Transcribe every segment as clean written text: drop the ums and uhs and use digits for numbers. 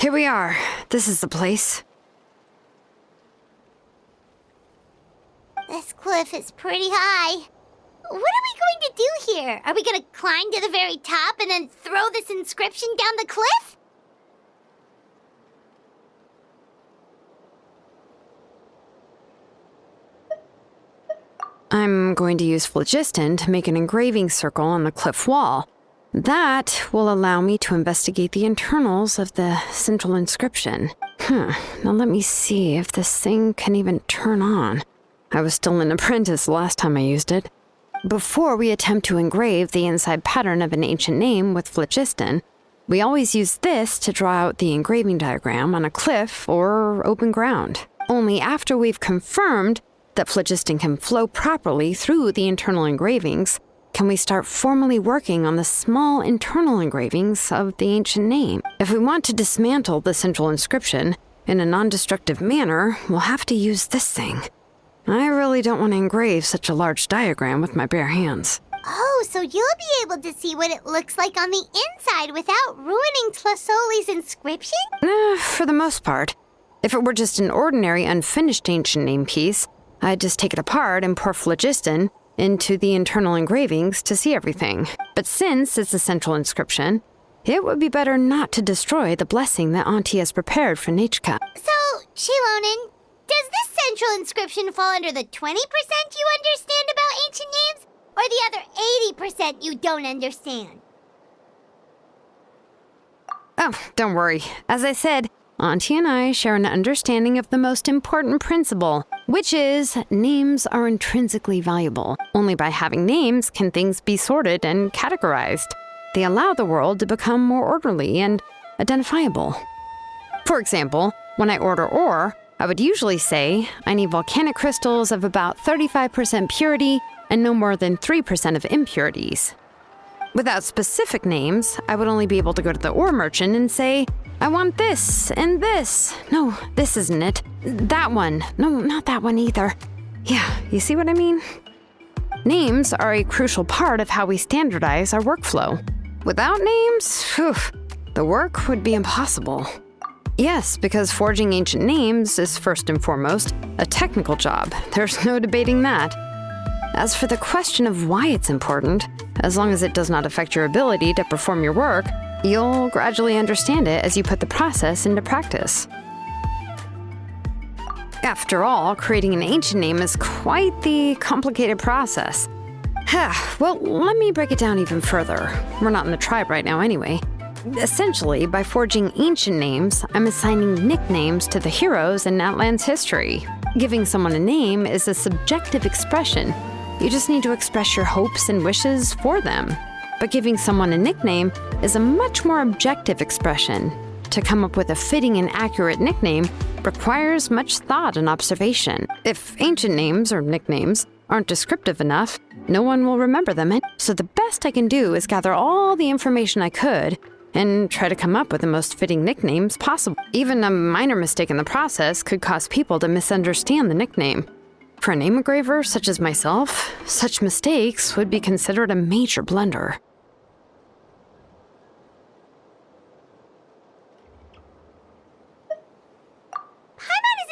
here we are. This is the place. This cliff is pretty high. What are we going to do here? Are we going to climb to the very top and then throw this inscription down the cliff? I'm going to use phlogiston to make an engraving circle on the cliff wall. That will allow me to investigate the internals of the central inscription. Now let me see if this thing can even turn on. I was still an apprentice last time I used it. Before we attempt to engrave the inside pattern of an ancient name with phlogiston, we always use this to draw out the engraving diagram on a cliff or open ground. Only after we've confirmed that phlogiston can flow properly through the internal engravings can we start formally working on the small internal engravings of the ancient name. If we want to dismantle the central inscription in a non-destructive manner, we'll have to use this thing. I really don't want to engrave such a large diagram with my bare hands. Oh, so you'll be able to see what it looks like on the inside without ruining Tlasoli's inscription? For the most part. If it were just an ordinary unfinished ancient name piece, I'd just take it apart and pour phlogiston into the internal engravings to see everything. But since it's a central inscription, it would be better not to destroy the blessing that Auntie has prepared for Nichka. So, Shilonen, does this central inscription fall under the 20% you understand about ancient names, or the other 80% you don't understand? Oh, don't worry. As I said, Auntie and I share an understanding of the most important principle, which is names are intrinsically valuable. Only by having names can things be sorted and categorized. They allow the world to become more orderly and identifiable. For example, when I order ore, I would usually say I need volcanic crystals of about 35% purity and no more than 3% of impurities. Without specific names, I would only be able to go to the ore merchant and say, I want this and this. No, this isn't it. That one. No, not that one either. Yeah, you see what I mean? Names are a crucial part of how we standardize our workflow. Without names, the work would be impossible. Yes, because forging ancient names is first and foremost a technical job. There's no debating that. As for the question of why it's important, as long as it does not affect your ability to perform your work, you'll gradually understand it as you put the process into practice. After all, creating an ancient name is quite the complicated process. Well, let me break it down even further. We're not in the tribe right now anyway. Essentially, by forging ancient names, I'm assigning nicknames to the heroes in Outland's history. Giving someone a name is a subjective expression. You just need to express your hopes and wishes for them. But giving someone a nickname is a much more objective expression. To come up with a fitting and accurate nickname requires much thought and observation. If ancient names or nicknames aren't descriptive enough, no one will remember them. So the best I can do is gather all the information I could and try to come up with the most fitting nicknames possible. Even a minor mistake in the process could cause people to misunderstand the nickname. For a name engraver such as myself, such mistakes would be considered a major blunder.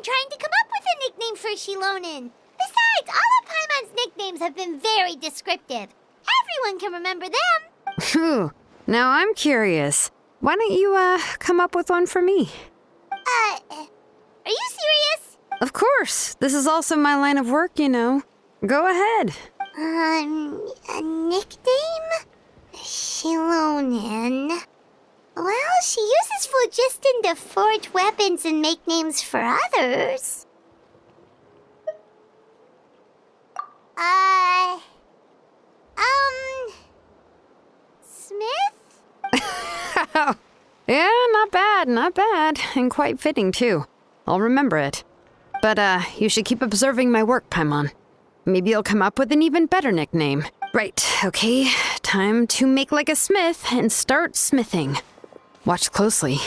Trying to come up with a nickname for Shilonen. Besides, all of Paimon's nicknames have been very descriptive. Everyone can remember them. Phew. Now I'm curious. Why don't you, come up with one for me? Are you serious? Of course. This is also my line of work, you know. Go ahead. A nickname? Shilonen. Well, she uses phlogiston to forge weapons and make names for others. Smith? Yeah, not bad, and quite fitting too. I'll remember it. But, you should keep observing my work, Paimon. Maybe you'll come up with an even better nickname. Right, okay, time to make like a smith and start smithing. Watch closely.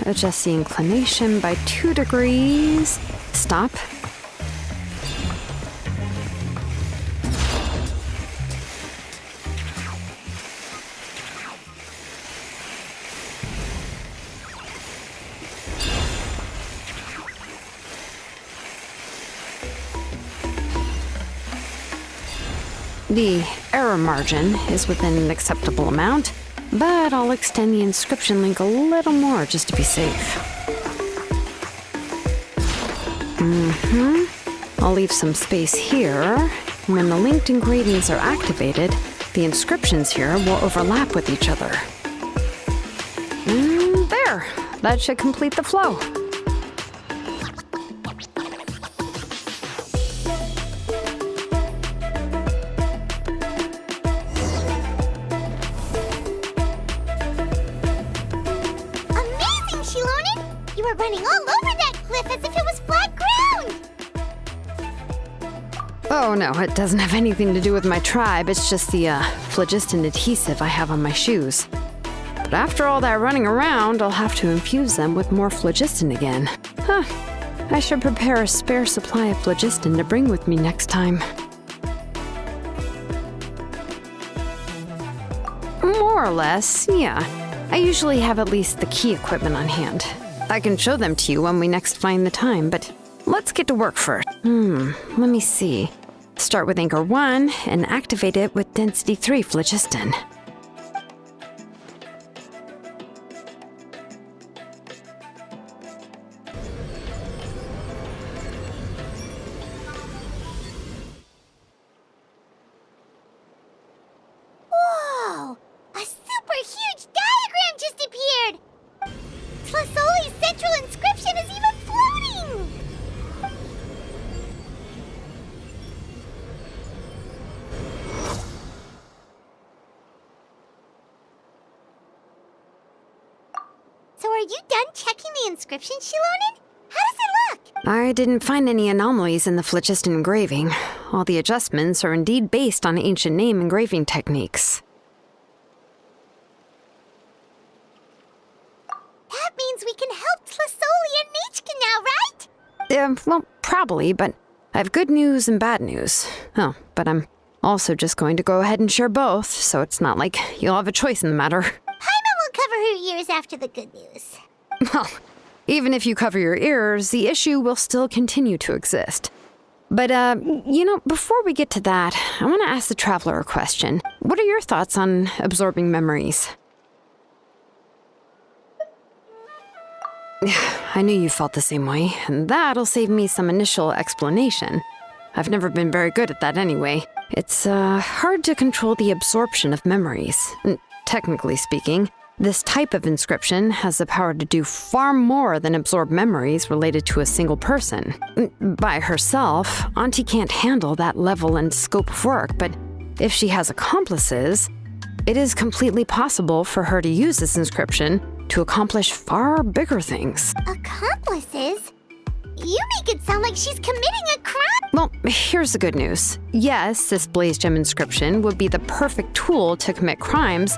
Adjust the inclination by 2 degrees. Stop. The error margin is within an acceptable amount, but I'll extend the inscription link a little more just to be safe. I'll leave some space here. When the linked engravings are activated, the inscriptions here will overlap with each other. There! That should complete the flow. You were running all over that cliff as if it was flat ground! Oh no, it doesn't have anything to do with my tribe. It's just the phlogiston adhesive I have on my shoes. But after all that running around, I'll have to infuse them with more phlogiston again. I should prepare a spare supply of phlogiston to bring with me next time. More or less, yeah. I usually have at least the key equipment on hand. I can show them to you when we next find the time, but let's get to work first. Let me see. Start with Anchor 1 and activate it with Density 3 phlogiston. Whoa! A super huge diagram just appeared! Tlasoli's central inscription is even floating! So are you done checking the inscription, Shilonen? How does it look? I didn't find any anomalies in the phlogiston engraving. All the adjustments are indeed based on ancient name engraving techniques. That means we can help Tlasoli and Nichka now, right? Well, probably, but I have good news and bad news. Oh, but I'm also just going to go ahead and share both, so it's not like you'll have a choice in the matter. Paimon will cover her ears after the good news. Well, even if you cover your ears, the issue will still continue to exist. But, before we get to that, I want to ask the Traveler a question. What are your thoughts on absorbing memories? I knew you felt the same way, and that'll save me some initial explanation. I've never been very good at that anyway. It's hard to control the absorption of memories. Technically speaking, this type of inscription has the power to do far more than absorb memories related to a single person. By herself, Auntie can't handle that level and scope of work, but if she has accomplices, it is completely possible for her to use this inscription to accomplish far bigger things. Accomplices? You make it sound like she's committing a crime! Well, here's the good news. Yes, this Blaze Gem inscription would be the perfect tool to commit crimes,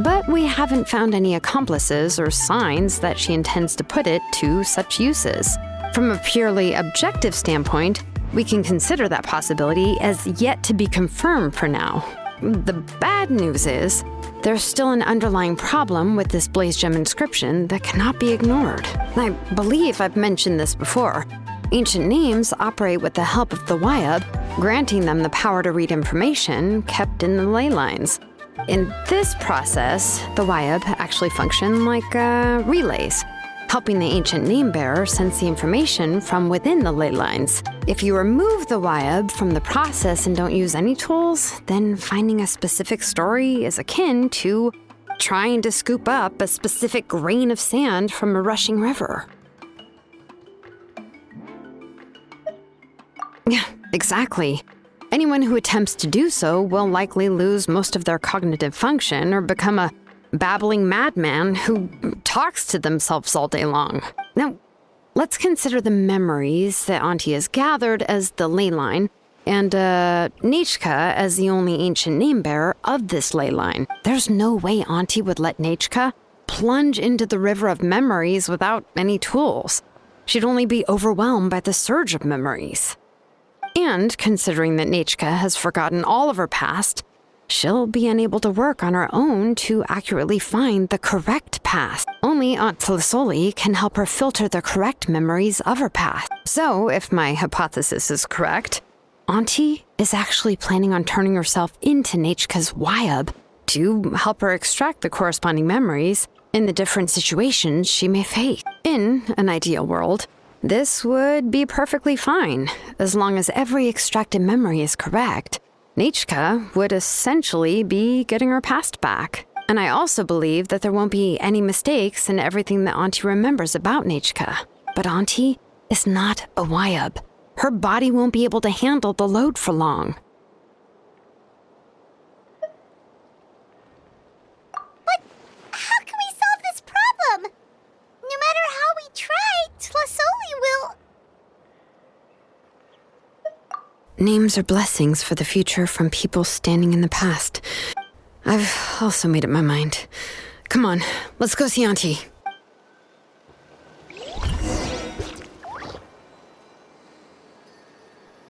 but we haven't found any accomplices or signs that she intends to put it to such uses. From a purely objective standpoint, we can consider that possibility as yet to be confirmed for now. The bad news is, there's still an underlying problem with this Blaze Gem inscription that cannot be ignored. I believe I've mentioned this before. Ancient names operate with the help of the Wyab, granting them the power to read information kept in the ley lines. In this process, the Wyab actually function like relays, helping the ancient name bearer sense the information from within the ley lines. If you remove the Wyab from the process and don't use any tools, then finding a specific story is akin to trying to scoop up a specific grain of sand from a rushing river. Yeah, exactly. Anyone who attempts to do so will likely lose most of their cognitive function or become a babbling madman who talks to themselves all day long. Now, let's consider the memories that Auntie has gathered as the ley line, and Nichka as the only ancient name bearer of this ley line. There's no way Auntie would let Nichka plunge into the river of memories without any tools. She'd only be overwhelmed by the surge of memories. And considering that Nechka has forgotten all of her past, she'll be unable to work on her own to accurately find the correct past. Only Aunt Tlisoli can help her filter the correct memories of her past. So, if my hypothesis is correct, Auntie is actually planning on turning herself into Nechka's Wyab to help her extract the corresponding memories in the different situations she may face. In an ideal world, this would be perfectly fine, as long as every extracted memory is correct. Nechka would essentially be getting her past back. And I also believe that there won't be any mistakes in everything that Auntie remembers about Nechka. But Auntie is not a Wyab. Her body won't be able to handle the load for long. But how can we solve this problem? No matter how we try, Tlisoli will... Names are blessings for the future from people standing in the past. I've also made up my mind. Come on, let's go see Auntie.